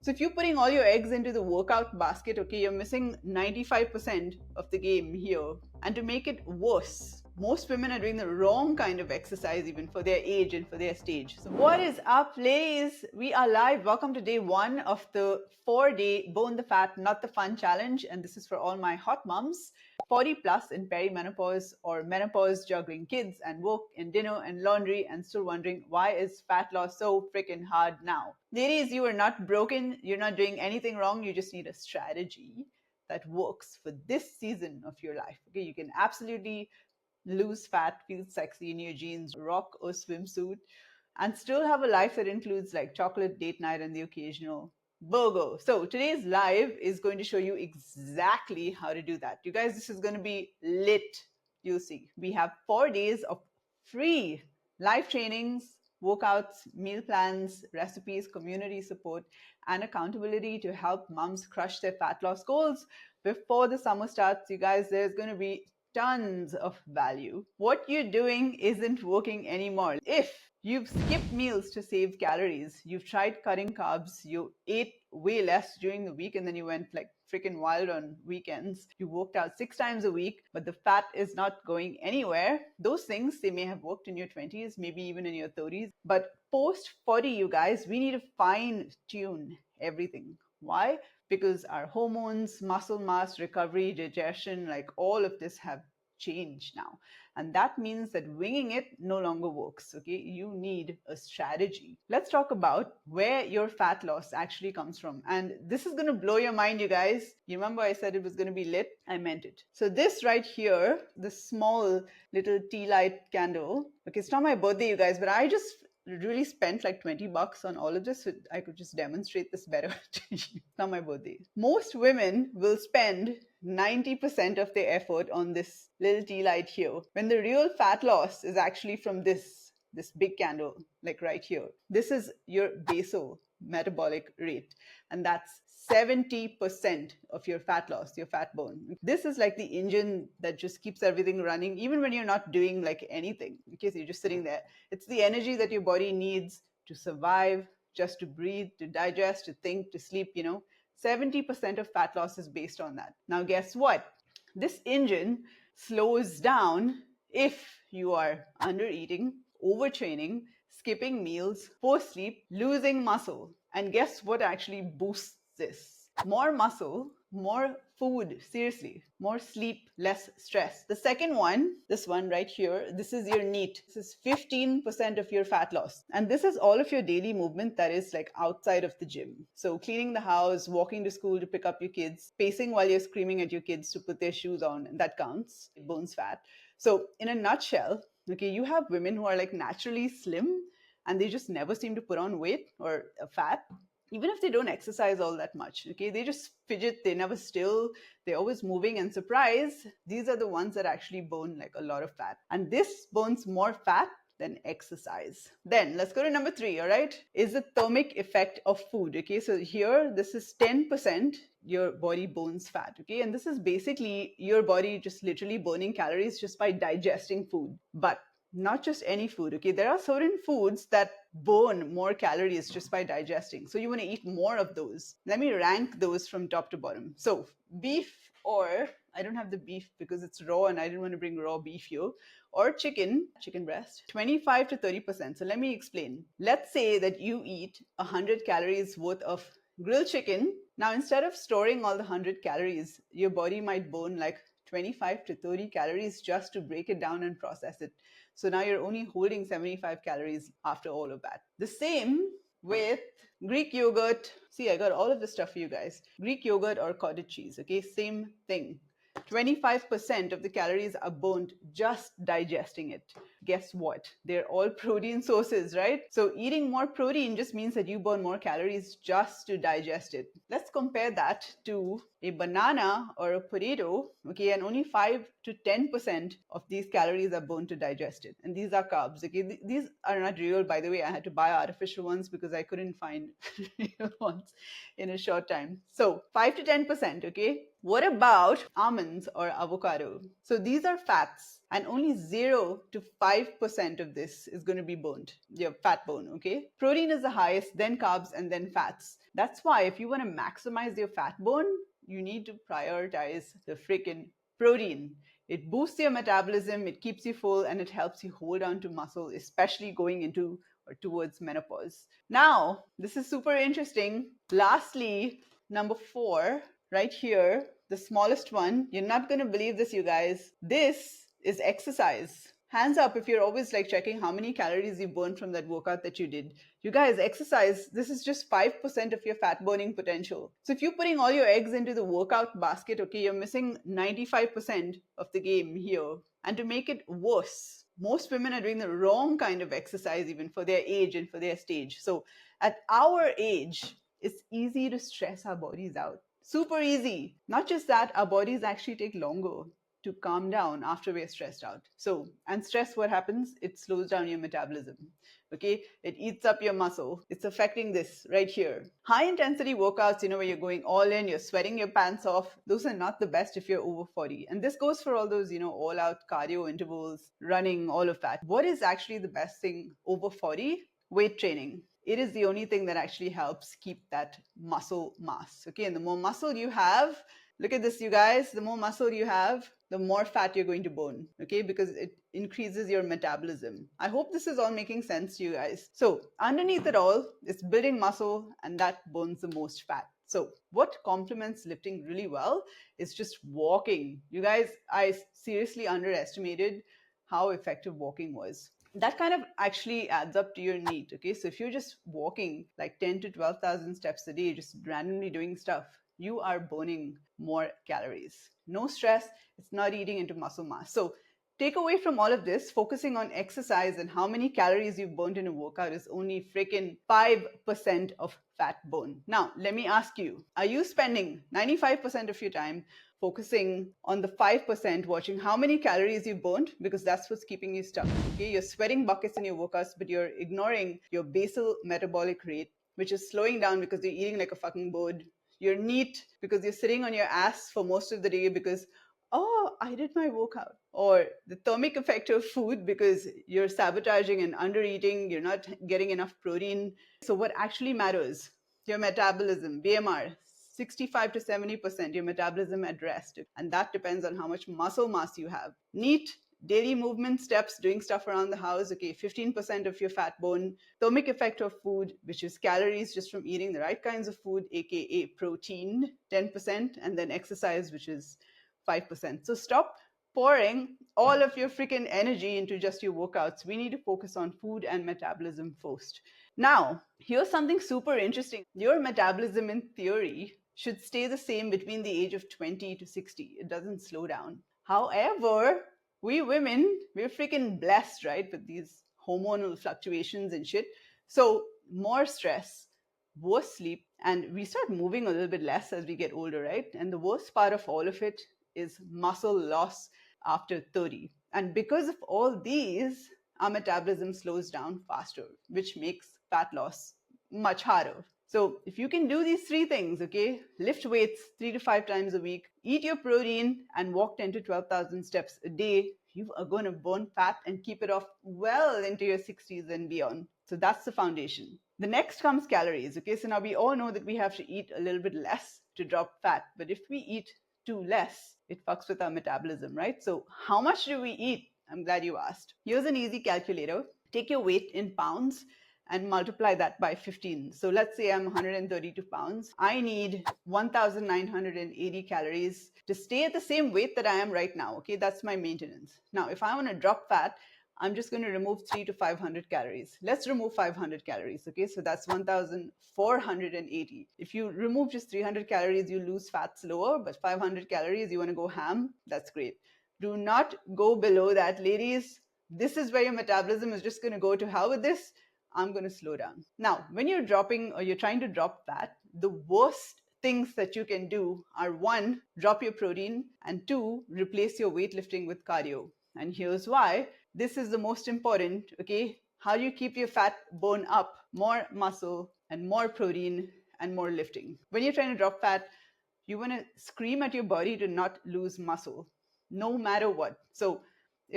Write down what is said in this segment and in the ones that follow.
So if you're putting all your eggs into the workout basket, okay, you're missing 95% of the game here. And to make it worse, most women are doing the wrong kind of exercise even for their age and for their stage. So what is up, ladies? We are live. Welcome to day 1 of the 4-day Bone the Fat, Not the Fun challenge. And this is for all my hot moms, 40 plus in perimenopause or menopause, juggling kids and work and dinner and laundry and still wondering why is fat loss so freaking hard now. Ladies, you are not broken. You're not doing anything wrong. You just need a strategy that works for this season of your life. Okay, you can absolutely lose fat, feel sexy in your jeans, rock a swimsuit, and still have a life that includes like chocolate date night and the occasional burger. So today's live is going to show you exactly how to do that. You guys, this is going to be lit. You'll see. We have 4 days of free live trainings, workouts, meal plans, recipes, community support, and accountability to help moms crush their fat loss goals before the summer starts. You guys, there's going to be tons of value. What you're doing isn't working anymore. If you've skipped meals to save calories, you've tried cutting carbs, you ate way less during the week and then you went like freaking wild on weekends, you worked out 6 times a week, but the fat is not going anywhere. Those things, they may have worked in your 20s, maybe even in your 30s, but post 40, you guys, we need to fine tune everything. Why? Because our hormones, muscle mass, recovery, digestion, like all of this have changed now. And that means that winging it no longer works. Okay, you need a strategy. Let's talk about where your fat loss actually comes from. And this is going to blow your mind, you guys. You remember I said it was going to be lit? I meant it. So this right here, the small little tea light candle, okay, it's not my birthday, you guys, but I just really spent like $20 on all of this so I could just demonstrate this better to you. It's not my birthday. Most women will spend 90% of their effort on this little tea light here, when the real fat loss is actually from this big candle, like right here. This is your basal metabolic rate, and that's 70% of your fat loss, your fat burn. This is like the engine that just keeps everything running, even when you're not doing like anything. Okay, so you're just sitting there. It's the energy that your body needs to survive, just to breathe, to digest, to think, to sleep, 70% of fat loss is based on that. Now, guess what? This engine slows down if you are under eating, overtraining, skipping meals, poor sleep, losing muscle. And guess what actually boosts this? More muscle, more food, seriously, more sleep, less stress. The second one, this one right here, this is your NEAT. This is 15% of your fat loss. And this is all of your daily movement that is like outside of the gym. So cleaning the house, walking to school to pick up your kids, pacing while you're screaming at your kids to put their shoes on, and that counts. It burns fat. So in a nutshell, okay, you have women who are like naturally slim and they just never seem to put on weight or fat, even if they don't exercise all that much. Okay, they just fidget, they never still, they're always moving, and surprise, these are the ones that actually burn like a lot of fat. And this burns more fat than exercise. Then let's go to number 3, all right, is the thermic effect of food. Okay, so here this is 10% your body burns fat. Okay, and this is basically your body just literally burning calories just by digesting food. But not just any food. Okay, there are certain foods that burn more calories just by digesting, so you want to eat more of those. Let me rank those from top to bottom. So beef, or I don't have the beef because it's raw and I didn't want to bring raw beef here, or chicken breast, 25 to 30%. So let me explain. Let's say that you eat 100 calories worth of grilled chicken. Now, instead of storing all the 100 calories, your body might burn like 25 to 30 calories just to break it down and process it. So now you're only holding 75 calories after all of that. The same with Greek yogurt. See, I got all of this stuff for you guys. Greek yogurt or cottage cheese, okay? Same thing. 25% of the calories are burnt just digesting it. Guess what? They're all protein sources, right? So eating more protein just means that you burn more calories just to digest it. Let's compare that to a banana or a potato, okay, and only 5 to 10% of these calories are burned to digest it. And these are carbs. Okay, these are not real, by the way. I had to buy artificial ones because I couldn't find real ones in a short time. So 5 to 10%. Okay, what about almonds or avocado? So these are fats, and only 0 to 5% of this is going to be burned, your fat burn. Okay, protein is the highest, then carbs, and then fats. That's why if you want to maximize your fat burn, you need to prioritize the freaking protein. It boosts your metabolism, it keeps you full, and it helps you hold on to muscle, especially going into or towards menopause. Now, this is super interesting. Lastly, number 4, right here, the smallest one. You're not going to believe this, you guys. This is exercise. Hands up if you're always like checking how many calories you burned from that workout that you did. You guys, exercise, this is just 5% of your fat burning potential. So if you're putting all your eggs into the workout basket, okay, you're missing 95% of the game here. And to make it worse, most women are doing the wrong kind of exercise even for their age and for their stage. So at our age, it's easy to stress our bodies out. Super easy. Not just that, our bodies actually take longer to calm down after we're stressed out. So, and stress, what happens? It slows down your metabolism. Okay, it eats up your muscle. It's affecting this right here. High intensity workouts, where you're going all in, you're sweating your pants off, those are not the best if you're over 40. And this goes for all those, all out cardio intervals, running, all of that. What is actually the best thing over 40? Weight training. It is the only thing that actually helps keep that muscle mass. Okay, and the more muscle you have, look at this, you guys, the more muscle you have, the more fat you're going to burn, okay, because it increases your metabolism. I hope this is all making sense to you guys. So underneath it all, it's building muscle, and that burns the most fat. So what complements lifting really well is just walking. You guys, I seriously underestimated how effective walking was. That kind of actually adds up to your NEAT, okay? So if you're just walking like 10 to 12,000 steps a day, just randomly doing stuff, you are burning more calories. No stress, it's not eating into muscle mass. So take away from all of this, focusing on exercise and how many calories you've burned in a workout is only freaking 5% of fat burn. Now, let me ask you, are you spending 95% of your time focusing on the 5%, watching how many calories you burned, because that's what's keeping you stuck. Okay, you're sweating buckets in your workouts, but you're ignoring your basal metabolic rate, which is slowing down because you're eating like a fucking bird. You're NEAT because you're sitting on your ass for most of the day because, oh, I did my workout. Or the thermic effect of food because you're sabotaging and undereating, you're not getting enough protein. So what actually matters, your metabolism, BMR, 65 to 70%, your metabolism at rest. And that depends on how much muscle mass you have. NEAT, daily movement, steps, doing stuff around the house, okay, 15% of your fat burn. Thermic effect of food, which is calories just from eating the right kinds of food, aka protein, 10%, and then exercise, which is 5%. So stop pouring all of your freaking energy into just your workouts. We need to focus on food and metabolism first. Now, here's something super interesting. Your metabolism, in theory, should stay the same between the age of 20 to 60. It doesn't slow down. However, we women, we're freaking blessed, right, with these hormonal fluctuations and shit. So more stress, worse sleep, and we start moving a little bit less as we get older, right? And the worst part of all of it is muscle loss after 30. And because of all these, our metabolism slows down faster, which makes fat loss much harder. So if you can do these 3 things, okay, lift weights 3 to 5 times a week, eat your protein, and walk 10 to 12,000 steps a day, you are going to burn fat and keep it off well into your 60s and beyond. So that's the foundation. The next comes calories, okay? So now we all know that we have to eat a little bit less to drop fat, but if we eat too less, it fucks with our metabolism, right? So how much do we eat? I'm glad you asked. Here's an easy calculator. Take your weight in pounds and multiply that by 15. So let's say I'm 132 pounds. I need 1,980 calories to stay at the same weight that I am right now. Okay, that's my maintenance. Now, if I want to drop fat, I'm just going to remove 3 to 500 calories. Let's remove 500 calories. Okay, so that's 1,480. If you remove just 300 calories, you lose fat slower, but 500 calories, you want to go ham, that's great. Do not go below that, ladies. This is where your metabolism is just going to go to hell with this. I'm going to slow down. Now, when you're dropping or you're trying to drop fat, the worst things that you can do are: one, drop your protein, and two, replace your weightlifting with cardio. And here's why. This is the most important, okay? How do you keep your fat burn up? More muscle and more protein and more lifting. When you're trying to drop fat, you want to scream at your body to not lose muscle, no matter what. So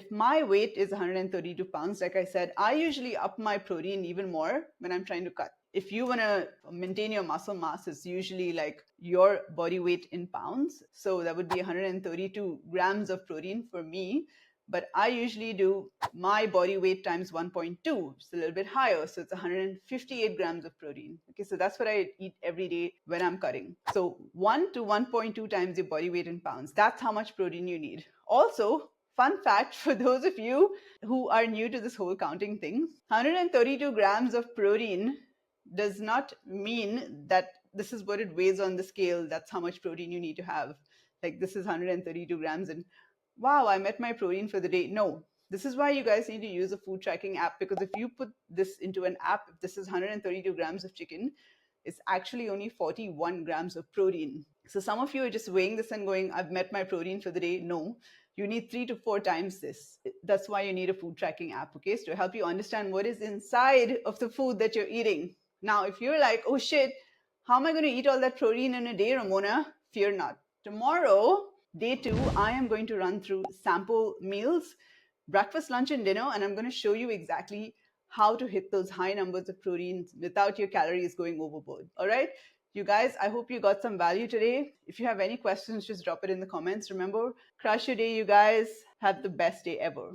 if my weight is 132 pounds, like I said, I usually up my protein even more when I'm trying to cut. If you want to maintain your muscle mass, it's usually like your body weight in pounds. So that would be 132 grams of protein for me. But I usually do my body weight times 1.2. It's a little bit higher. So it's 158 grams of protein. Okay, so that's what I eat every day when I'm cutting. So 1 to 1.2 times your body weight in pounds. That's how much protein you need. Also, fun fact for those of you who are new to this whole counting thing, 132 grams of protein does not mean that this is what it weighs on the scale. That's how much protein you need to have. Like, this is 132 grams and wow, I met my protein for the day. No, this is why you guys need to use a food tracking app, because if you put this into an app, if this is 132 grams of chicken, it's actually only 41 grams of protein. So some of you are just weighing this and going, I've met my protein for the day. No, you need 3 to 4 times this. That's why you need a food tracking app, okay? So to help you understand what is inside of the food that you're eating. Now, if you're like, oh shit, how am I going to eat all that protein in a day, Ramona? Fear not. Tomorrow, day 2, I am going to run through sample meals, breakfast, lunch, and dinner, and I'm going to show you exactly how to hit those high numbers of proteins without your calories going overboard. All right? You guys, I hope you got some value today. If you have any questions, just drop it in the comments. Remember, crush your day, you guys. Have the best day ever.